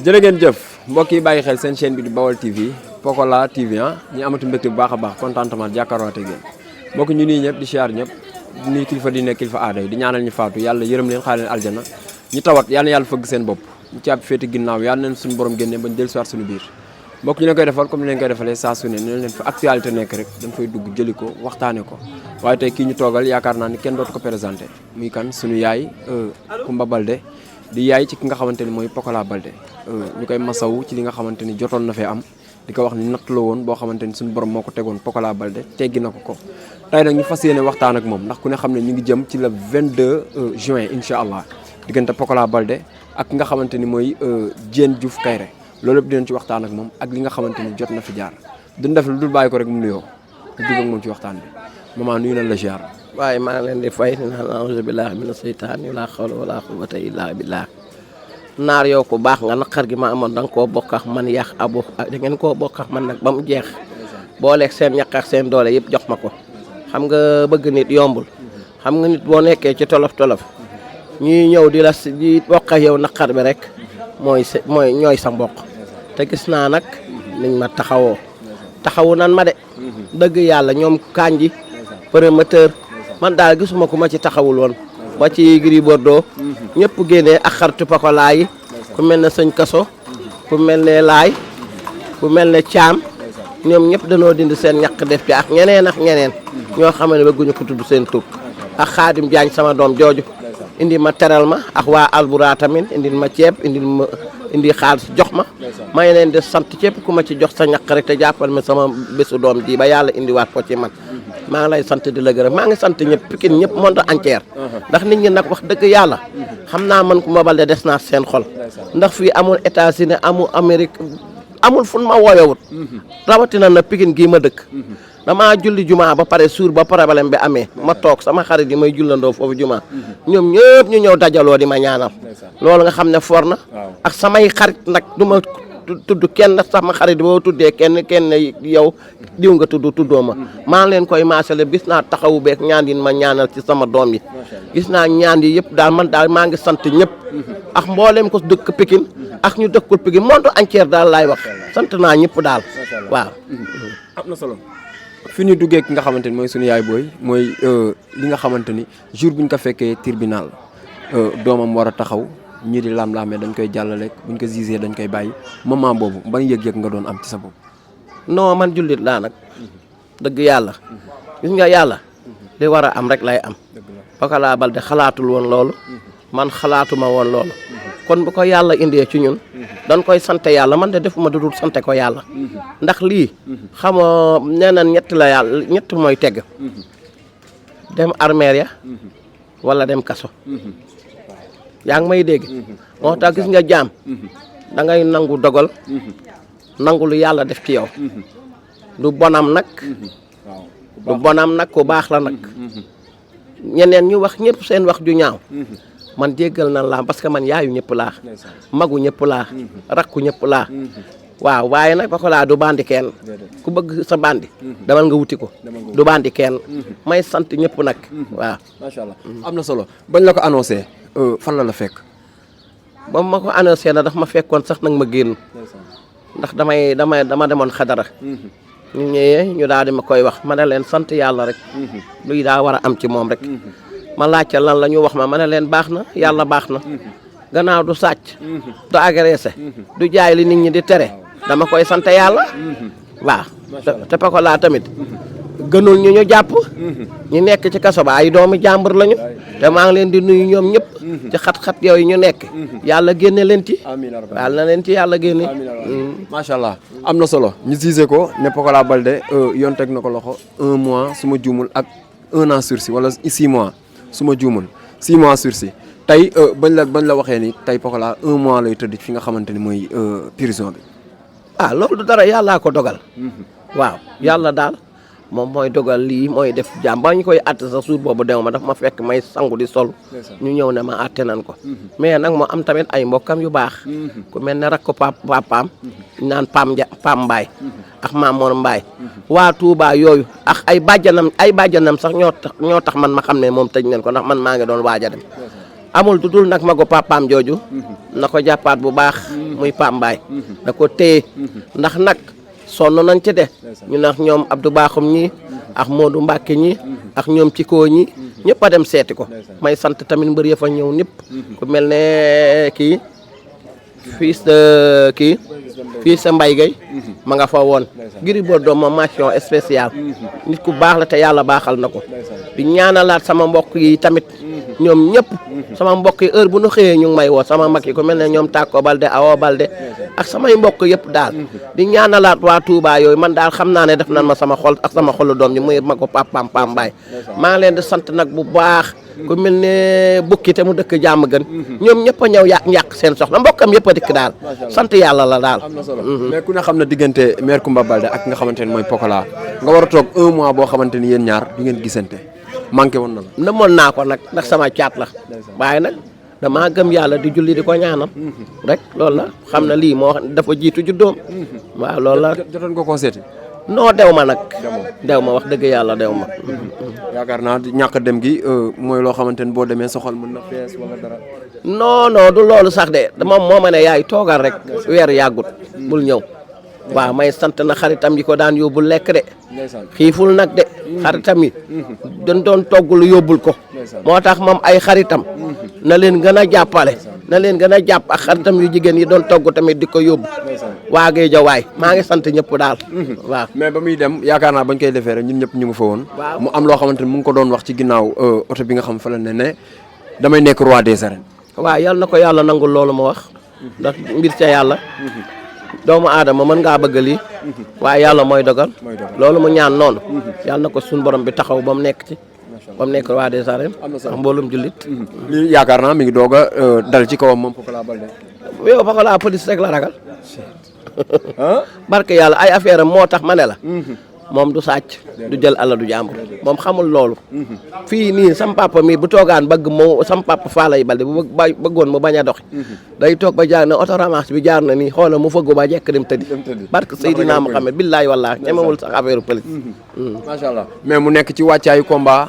jërë ngeen jëf mbokk yi bàyyi xel seen chaîne bi di Baol TV Pokola TV ñu amatu mbégte bu baax a baax contentement jàkkaarloo ak yéen mbokk ñu nii ñëpp di siyaar ñëpp di nuyu kilifa di nekk kilifa aada yi di ñaanal ñu faatu yàlla yërëm leen xaar leen aljana ñu tawat yàlla na yàlla fëgg seen bopp ñu ci ab féeti ginnaaw yàlla neen suñu borom génne bañ dellu soir suñu biir mbokk ñu leen koy defal comme ni leen koy defalee saa su ne leen fa actualité nekk rek dañ fay dugg jëli ko waxtaane ko waaye tey kii ñu toogal yaakaar naa ni kenn dootu ko présenté muy kan suñu yaay Coumba Baldé di yaay ci ki nga xamante ni mooy Pokola Baldé ñu koy masawu ci li nga xamante ni jotoon na fee am di ko wax ni natt la woon boo xamante ni suñu borom moo ko tegoon Pokola Baldé teggi na ko tey nag ñu fas yéene waxtaan ak moom ndax ku ne xam ne ñu ngi jëm ci le 22 juin incha allah diggante Pokola Baldé ak ki nga xamante ni mooy Diène Diouf Kairé loolu yëpp dinañ ci waxtaan ak moom ak li nga xamante ni jot na fi jaar duñ def lu dul bàyyi ko rek mu nuyoo ñu dugg ak moom ci waxtaan bi maman nuyu nañ la ziar. waaye maa ngi leen di fay naan auzu billaahi mina seytaani laa hawla wala quwwata illaa billaah naar yow ku baax nga naqar gi ma amoon da nga koo bokk ak man yàq abu da ngeen koo bokk ak man nag ba mu jeex booleeg seen ñaq ak seen doole yëpp jox ma ko xam nga bëgg nit yombul xam nga nit boo nekkee ci tolof ñuy ñëw di bokk ak yow naqar bi rek mooy ñooy sa mbokk te gis naa nag niñ ma taxawu nan ma de dëgg yàlla ñoom Kandji promoteur man daal gisuma ku ma ci taxawul woon ba ci Gris Bordeaux ñëpp génnee ak xaritu Pokola yi ku mel ne sëñ Kaso ku mel ne Laay ku mel ne Caam ñoom ñëpp dañoo dindi seen ñaq def ci ak ñeneen ñoo xam ne bëgguñu ko tudd seen tur ak Xaadim Jaañ sama doom jooju indi ma teral ma ak waa Albura tamit indi ma ceeb indi xaalis jox ma may leen di sant képp ku ma ci jox sa ñaq rek te jàppal ma sama bésu doom ji ba yàlla indiwaat ko ci man maa ngi lay sant di la gërëm maa ngi sant ñëpp Pikine ñëpp monde entier ndax nit ñi nag wax dëgg yàlla xam naa man Coumba Baldé des naa seen xol ndax fii amul États-Unis amul Amérique amul fu ma woowewut rawatina na Pikine gii ma dëkk damaa julli jumaa ba pare suur ba problème bi amee ma toog sama xarit yi may jullandoo foofu jumaa ñoom ñëpp ñu ñëw dajaloo di ma ñaanal loolu nga xam ne for na ak samay xarit nag du ma tudd kenn sama xarit boo tuddee kenn yow diw nga tuddoo ma maa ngi leen koy maasale gis naa taxawu beek ñaan yi ma ñaanal ci sama doom yi gis naa ñaan yi yëpp daal man daal maa ngi sant ñëpp ak mboolem ko dëkk Pikine ak ñu dëkkul Pikine monde entier daal laay wax sant naa ñëpp daal waaw am na solo fi ñu duggee ki nga xamante ni mooy suñu yaay booy mooy li nga xamante ni jour bu ñu ko fekkee tribunal doomam war a taxaw ñii di lam-laamee dañ koy jàllale buñ ko gisee dañ koy bàyyi moment boobu ban yëg-yëg nga doon am ci sa bopp. non man jullit laa nag dëgg yàlla gis nga yàlla li war a am rek lay am Pokola Baldé xalaatul woon loolu man xalaatuma woon loolu kon bu ko yàlla indee ci ñun dañ koy sante yàlla man de defuma dudul sante ko yàlla ndax lii xamoo nee na ñett la yàlla ñett mooy tegg dem armeer ya wala dem kaso yaa ngi may dégg moo tax gis nga jaam da ngay nangu dogal nangu lu yàlla def ci yow du bonam nag ku baax la nag ñeneen ñu wax ñëpp seen wax ju ñaaw man jéggal na laa parce que man yaayu ñëpp laa magu ñëpp laa rakku ñëpp laa waaw waaye nag Pokola du bandi kenn ku bëgg sa bandi demal nga wuti ko du bandi kenn may sant ñëpp nag waaw macha allah am na solo bañ la ko annoncé fan la fekk ba ma ko annoncé na daf ma fekkoon sax nag ma génn ndax dama demoon xadara ñu ñëwee ñu daal di ma koy wax ma ne leen sant yàlla rek luy daa war a am ci moom rek ma laajte lan la ñu wax ma ne leen baax na yàlla baax na gannaaw du sàcc du agressé du jaay li nit ñi di tere dama koy sant yàlla waaw te Pokola tamit gënul ñu jàpp ñu nekk ci kaso ba ay doomu jàmbur lañu te maa ngi leen di nuyu ñoom ñëpp ci xat-xat yooyu ñu nekk yàlla génne leen ci yàlla na leen ci yàlla génne macha allah am na solo ñu gisee ko ne Pokola Baldé yoon teg na ko loxo 1 mois su ma juumul ak 1 an sursis wala 6 mois su ma juumul 6 mois sursis tey bañ la waxee ni tey Pokola 1 mois lay tëdd fi nga xamante ni mooy prison bi loolu du dara yàllaa ko dogal waaw yàlla daal moom mooy dogal lii mooy def jàmm ba ñu koy àtte sa suur boobu dew ma daf ma fekk may sangu di sol ñu ñëw ne ma àtte nan ko mais nag moo am tamit ay mbokkam yu baax ku mel ne rakk papaam naan Pam Mbaay ak Mamour Mbaay waa Touba yooyu ak ay bàjjanam sax ñoo tax man ma xam ne moom tëj nañ ko ndax man maa ngi doon waaj a dem amul du dul nag mago papaam jooju na ko jàppaat bu baax muy Pambaay da ko téye ndax nag sonn nañ ci de ñu nax ñoom Abdou Bakhoum ñi ak Modou Mbacke ñi ak ñoom Cikoo ñi ñëpp a dem seeti ko may sant tamit mbër ya fa ñëw ñëpp ku mel ne kii fils sa Mbaye Gueye ma nga fa woon Gris Bordeaux ma mention spéciale nit ku baax la te yàlla baaxal na ko di ñaanalaat sama mbokk yi tamit ñoom ñëpp sama mbokk yi heure bu nu xëyee ñu ngi may woo sama mag yi ku mel ne ñoom Tako Balde Awo Balde ak samay mbokk yëpp daal di ñaanalaat waa Touba yooyu man daal xam naa ne def nan ma sama xol ak sama xolu doom ji muy ma ko papaam Pambaay maa ngi leen di sant nag bu baax ku mel ne bukki te mu dëkk jàmm gën ñoom ñëpp a ñëw yàq seen soxla mbokkam yëpp a dikk daal sant yàlla la daal. am na solo mais ku ne xam na diggante maire Coumba Baldé ak nga xamante ne mooy Pokola nga war a toog 1 mois boo xamante ni yéen ñaar du ngeen gisante manqué woon na la. namoon naa ko nag ndax sama caat la waaye nag damaa gëm yàlla di julli di ko ñaanal rek loolu la xam na lii moo dafa jiitu juddoom waaw loolu la. jotoon nga koo seeti. non dew ma nag. dew ma wax dëgg yàlla dew ma. yaakaar naa ñàkk dem gi mooy loo xamante ni boo demee soxal mën na fees wala dara. non du loolu sax de moom moo ma ne yaay toogal rek weer yàggut bul ñëw waaw may sant na xaritam yi ko daan yóbbul lekk de xiiful nag de xaritam yi dañ doon togg lu yóbbul ko moo tax moom ay xaritam na leen gën a jàppale na leen gën a jàpp ak xaritam yu jigéen yi doon togg tamit di ko yóbbu waa Géejawaay maa ngi sant ñëpp daal waaw. mais ba muy dem yaakaar naa bañ koy defee rek ñun ñëpp ñu ngi fa woon mu am loo xamante ni mu ngi ko doon wax ci ginnaaw oto bi nga xam fa la ne damay nekk roi des arènes. waaw yal na ko yàlla nangul loolu ma wax ndax mbir ca yàlla doomu aadama mën ngaa bëgg lii waaye yàlla mooy dogal loolu mu ñaan noonu yàlla na ko suñu borom bi taxaw ba mu nekk ci ba mu nekk roi des arènes ak mboolum jullit. lii yaakaar naa mi ngi doog a dal ci kawam moom Pokola Baldé. yow Pokola police rek la ragal barke yàlla ay affaire am moo tax ma ne la moom du sàcc du jël ala du jàmbur moom xamul loolu fii nii sam papa mi bu toogaan bëgg moo sam papa Falaye Baldé bu bëggoon mu bañ a doxi day toog ba jaar ne auto ramas bi jaar na nii xoolal mu fëggu ba jekk dem tëddi barke Seydina Muhammad billaahi wallaahi ñemewul sax affaire police macha allah mais mu nekk ci wàccaayu combat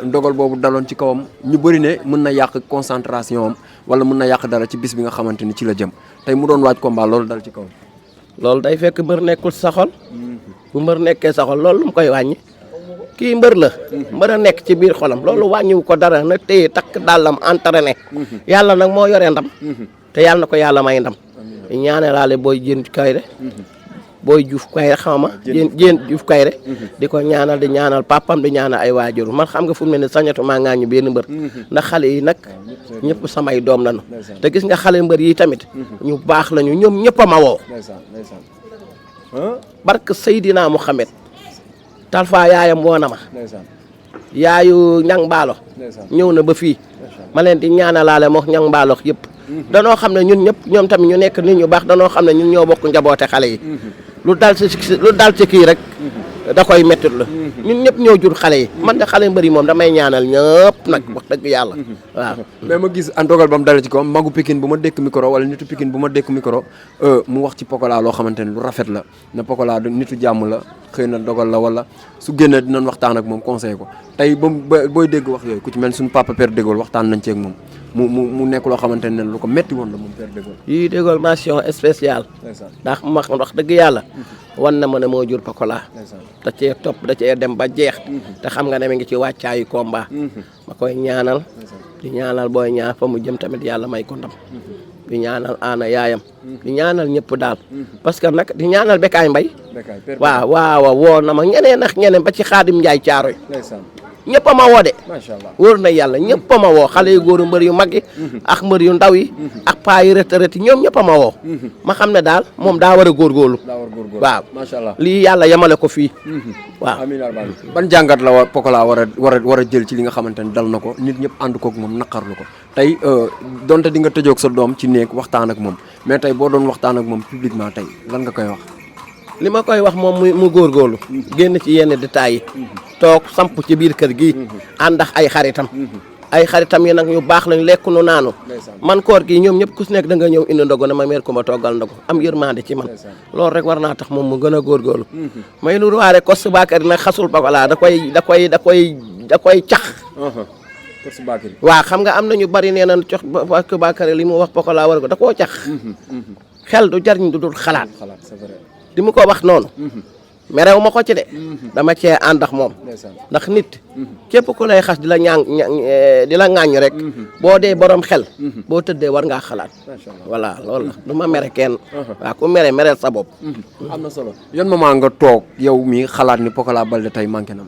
ndogal boobu daloon ci kawam ñu bëri ne mën na yàq concentration am wala mën na yàq dara ci bis bi nga xamante ni ci la jëm tey mu doon waaj combat loolu dal ci kawam loolu day fekk mbër nekkul sa xol bu mbër nekkee sa xol loolu lu mu koy wàññi kii mbër la mbër a nekk ci biir xolam loolu wàññiwu ko dara na téye takk dàllam entraîné yàlla nag moo yore ndam te yàlla na ko yàlla may ndam ñaanalaale booy jën kayre booy juuf kayre xawma jën juuf kayre di ko ñaanal di ñaanal papam di ñaanal ay waajur man xam nga fu mu ne ni sañatu maa ngaa ñu benn mbër ndax xale yi nag ñëpp samay doom lañu te gis nga xale mbër yi tamit ñu baax lañu ñoom ñëpp a ma woo barke Seydina Muhammad Talfa yaayam woo na ma yaayu ñang baalo ñëw na ba fii ma leen di ñaanalaale moo ñang baalo yëpp danoo xam ne ñun ñëpp ñoom tamit ñu nekk nit ñu baax danoo xam ne ñun ñoo bokk njaboote xale yi lu dal ci kii rek da koy mettit la ñun ñëpp ñoo jur xale yi man de xale mbëri moom damay ñaanal ñëpp nag wax dëgg yàlla waaw mais ma gis an dogal ba mu dale ci kawam magu Pikine bu ma dékk micro wala nitu Pikine bu ma dékk micro mu wax ci Pokola loo xamante ni lu rafet la na Pokola nitu jàmm la xëy na dogal la wala su génnee dinañ waxtaan ak moom conseil ko tey ba booy dégg wax yooyu ku ci mel suñu papa Père Dégol waxtaan nañ ci ak moom mu nekk loo xamante ne lu ko metti woon la moom Père Dégol yii Dégol mention spéciale ndax ma wax dëgg yàlla wan na ma ne moo jur Pokola da cee topp da cee dem ba jeex te xam nga ne mi ngi ci wàccaayu combat ma koy ñaanal di ñaanal booy ñaar fa mu jëm tamit yàlla may ko ndam di ñaanal aana yaayam di ñaanal ñëpp daal parce que nag di ñaanal Bekaay Mbay waaw woo na ma ñeneen ak ñeneen ba ci Xaadim Njaay Caaroy ñëpp a ma woo de wóor na yàlla ñëpp a ma woo xale yu góoru mbër yu mag yi ak mbër yu ndaw yi ak paa yi retraite yi ñoom ñëpp a ma woo ma xam ne daal moom daa war a góorgóorlu waaw macha allah lii yàlla yemale ko fii waaw ban jàngat la wa Pokola war a jël ci li nga xamante ne dal na ko nit ñëpp ànd koog moom naqarlu ko tey donte di nga tëjoog sa doom ci néeg waxtaan ak moom mais tey boo doon waxtaan ak moom publiquement tey lan nga koy wax li ma koy wax moom mu góorgóorlu génn ci yenn détails yi toog samp ci biir kër gi ànd ak ay xaritam yi nag ñu baax lañ lekk nu naanu man koor gi ñoom ñëpp ku si nekk da nga ñëw indi ndogu ne ma meer ko ma toggal ndogu am yërmande ci man loolu rek war naa tax moom mu gën a góorgóorlu may lu waare kos Bakary nag xasul Pokola da koy cax course Bakary. waaw xam nga am na ñu bari nee nañ cox Bakary li mu wax Pokola war ko da koo cax. xel du jariñ du dul xalaat. c'est vrai. di mu ko wax noonu. merew ma ko ci de. dama cee ànd ak moom. ndax nit. képp ku lay xas di la di la ŋaañ rek. boo dee borom xel. boo tëddee war ngaa xalaat. voilà loolu la du ma mere kenn. waaw ku mereel sa bopp. am na solo yan moment nga toog yow mi xalaat ni Pokola Baldé tey manqué na.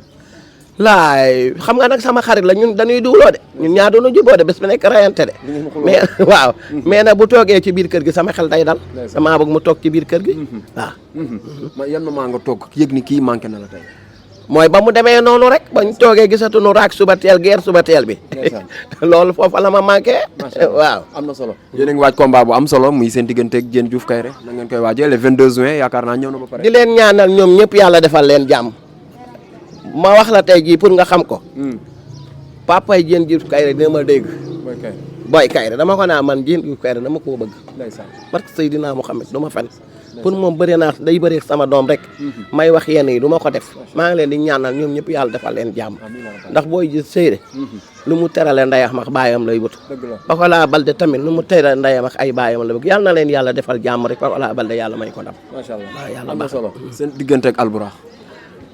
laay xam nga nag sama xarit la ñun dañuy duuloo de ñun ñaa doonu juboo de bés bu nekk rayante de mais waaw mais nag bu toogee ci biir kër gi sama xel day dal damaa bëgg mu toog ci biir kër gi waaw yan moment nga toog yëg ni kii manqué na la tey mooy ba mu demee noonu rek bañ toogee gisatuñu raak suba teel guerre suba teel bi loolu foofu la ma manqué waaw am na solo yéen a ngi waaj combat bu am solo muy seen diggante ak Diène Diouf Kaïré na ngeen koy waajee le 22 juin yaakaar naa ñëw na ba pare di leen ñaanal ñoom ñëpp yàlla defal leen jàmm ma wax la tey jii pour nga xam ko. papa yi Diène Diouf Kaïré dina ma dégg. Boy Kaïré dama ko naa man Diène Diouf Kaïré dama koo bëgg. parce que Seydina Mouhamed du ma fen pour moom bëri naa day bëri sama doom rek. may wax yenn yi du ma ko def. maa ngi leen di ñaanal ñoom ñëpp yàlla defal leen jàmm. ndax booy gis Seydé. lu mu terale ndeyam ak baayam lay wut. Pokola Baldé tamit lu mu terale ndeyam ak ay baayam la bëgg yàlla na leen yàlla defal jàmm rek Pokola Baldé yàlla may ko ndam. macha allah waaw yàlla am na solo seen diggante ak Alburax.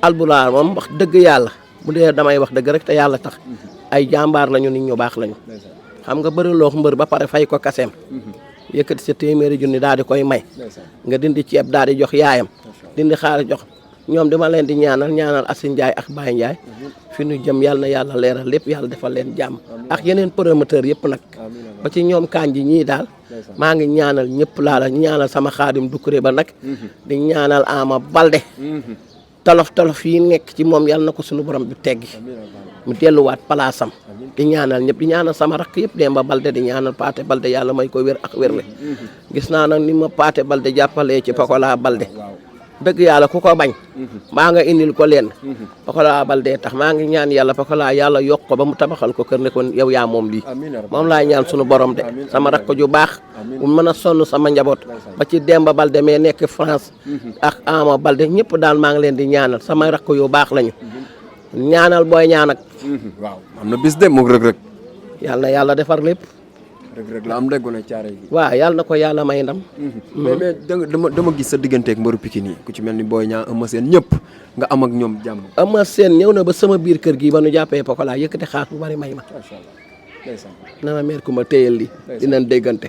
Alburax moom wax dëgg yàlla bu dee damay wax dëgg rek te yàlla tax ay jàmbaar lañu nit ñu baax lañu xam nga bëri loox mbër ba pare fay ko kaseem yëkkati sa téeméeri junni daal di koy may nga dindi ceeb daal di jox yaayam dindi xaalis jox ñoom dama leen di ñaanal Assane Ndiaye ak Baye Ndiaye fi ñu jëm yàlla na yàlla leeral lépp yàlla defal leen jàmm ak yeneen promoteur yëpp nag ba ci ñoom Kanji ñii daal maa ngi ñaanal ñëpp laala ñaanal sama xaadim Doucouré ba nag di ñaanal Ama Baldé tolof yi nekk ci moom yàlla na ko suñu borom bi teggi mu delluwaat palaasam di ñaanal ñëpp di ñaanal sama rakk yëpp Demba Baldé di ñaanal Paate Baldé yàlla may ko wér ak wérle gis naa nag ni ma Paate Baldé jàppalee ci Pokola Baldé dëgg yàlla ku ko bañ maa nga indil ko leen Pokola Baldé tax maa ngi ñaan yàlla Pokola yàlla yokk ko ba mu tabaxal ko kër ne ko yow yaa moom lii moom laay ñaan suñu borom de sama rakk ju baax mu mën a sonn sama njaboot ba ci Demba Baldé mais nekk France ak Ama Baldé ñëpp daal maa ngi leen di ñaanal sama rakk yu baax lañu ñaanal booy ñaan ak waaw am na bis de moog rëg-rëg yàlla na yàlla defar lépp rëg-rëg la am déggu na caare gi waaw yàlla na ko yàlla may ndam mais dama gis sa digganteeg mbaru Pikine yi ku ci mel ni Boy Niang Eumeu Sène ñëpp nga am ak ñoom jàmm Eumeu Sène ñëw na ba sama biir kër gi ba nu jàppee Pokola yëkkati xaas bu bari may ma na ma meer ku ma téyal li dinañ déggante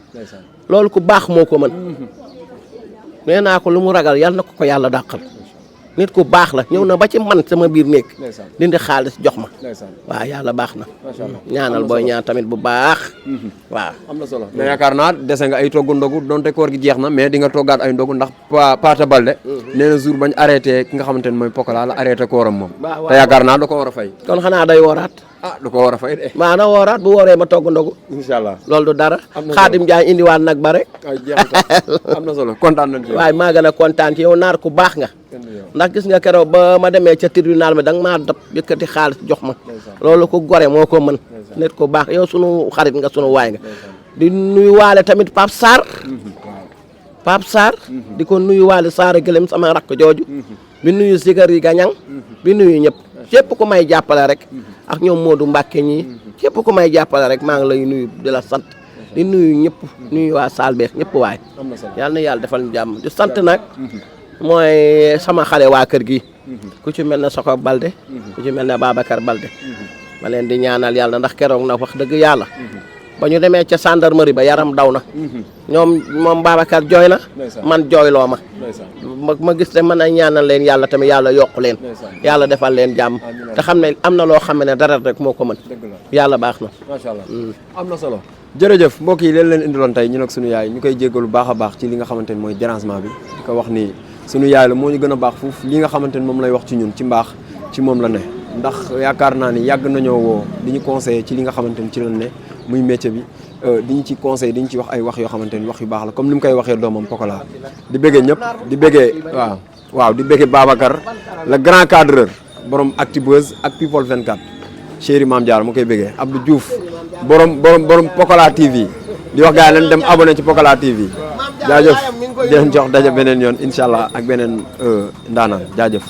loolu ku baax moo ko mën nee naa ko lu mu ragal yàlla na ko yàlla dàqal nit ku baax la ñëw na ba ci man sama biir néeg dindi xaalis jox ma waaw yàlla baax na ñaanal Boy Niang tamit bu baax waaw am na solo mais yaakaar naa dese nga ay togg ndogu donte koor gi jeex na mais di nga toggaat ay ndogu ndax Paate Baldé nee na jour bañ arrêté ki nga xamante ne mooy Pokola la arrêté kooram moom te yaakaar naa da ko war a fay kon xanaa day wooraat da ko war a fay de maa na wooraat bu wooree ma togg ndogu inshallah loolu du dara Xaadim Njaay indiwaat nag ba rek am na solo kontaan nañ ci waaye maa gën a kontaan ci yow naar ku baax nga ndax gis nga keroog ba ma demee ca tribunal bi da nga maa dab yëkkati xaalis jox ma loolu ko gore moo ko mën nit ku baax yow sunu xarit nga sunu waay nga di nuyu waale tamit Pape Sarr di ko nuyu waale Sarr gëlëm sama rakk jooju bi nuyu sigar yi gañang bi nuyu ñëpp képp ku may jàppale rek ak ñoom Modou Mbacke ñii képp ku may jàppale rek maa ngi lay nuyu di la sant di nuyu ñëpp nuyu waa Salbeex ñëpp waay yàlla na yàlla defal ñu jàmm di sant nag mooy sama xale waa kër gi ku ci mel ne Soko Baldé ku ci mel ne Babacar Baldé ma leen di ñaanal yàlla ndax keroog na wax dëgg yàlla ba ñu demee ca gendarmerie ba yaram daw na moom Babacar jooy na man jooyloo ma gis ne mën a ñaanal leen yàlla tamit yàlla yokku leen yàlla defal leen jàmm te xam ne am na loo xam ne dara rek moo ko mën yàlla baax na macha allah am na solo jërëjëf mbokk yi leen indiloon tey ñun ak sunu yaay ñu koy jéggalu baax a baax ci li nga xamante ne mooy dérangement bi di ko wax ni sunu yaay la moo ñu gën a baax foofu li nga xamante ne moom lay wax ci ñun ci mbaax ci moom la ne ndax yaakaar naa ni yàgg nañoo woo di ñu conseillé ci li nga xamante ni ci la ne muy métier bi di ñu ci conseillé di ñu ci wax ay wax yoo xamante ni wax yu baax la comme ni mu koy waxee doomam Pokola di bëggee ñëpp di bëggee waaw di bëggee Babacar le grand cadreur borom Actubuzz ak People 24 chéri Mame Diarra mu koy bëggee Abdou Diouf borom Pokola TV di wax gars yi leen dem abonné ci Pokola TV jaajëf di leen jox daje beneen yoon incha allah ak beneen ndaanaan jaajëf